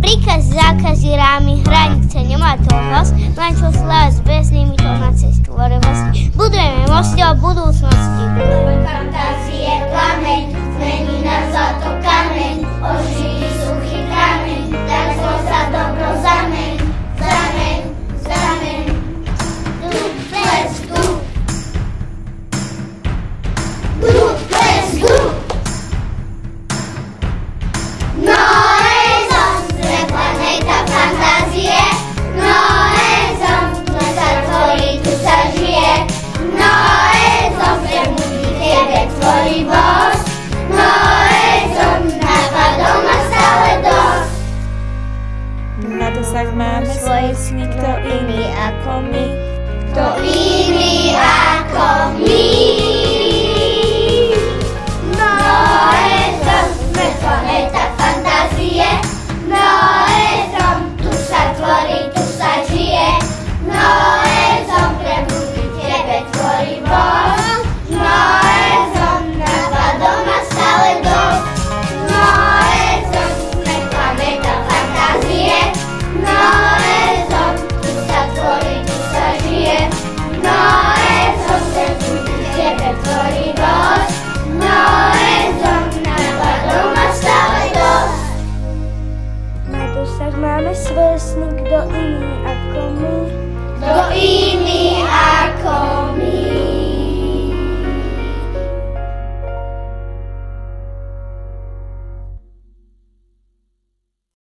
Príkazy, zákazy, rámy, hranice, nemá to hlas, len čo sláva bez limitov na cestu tvorivosti. Budujeme mosty o budúcnosti. Fantázie plameň, zmení na zlato kameň, oživí suchý kameň, tak zlo sa dobro zameň, zameň, zameň. Duplex, dup. Duplex, dup. No rezon, zle planéta fantázie, no rezon, tu sa tvorí, tu sa žije, no rezon, pre ľudí tebe tvorivosť, no rezon, nápadov má stále dosť. Na dosah máme svoje sny, kto iný ako my. Kto iný ako my.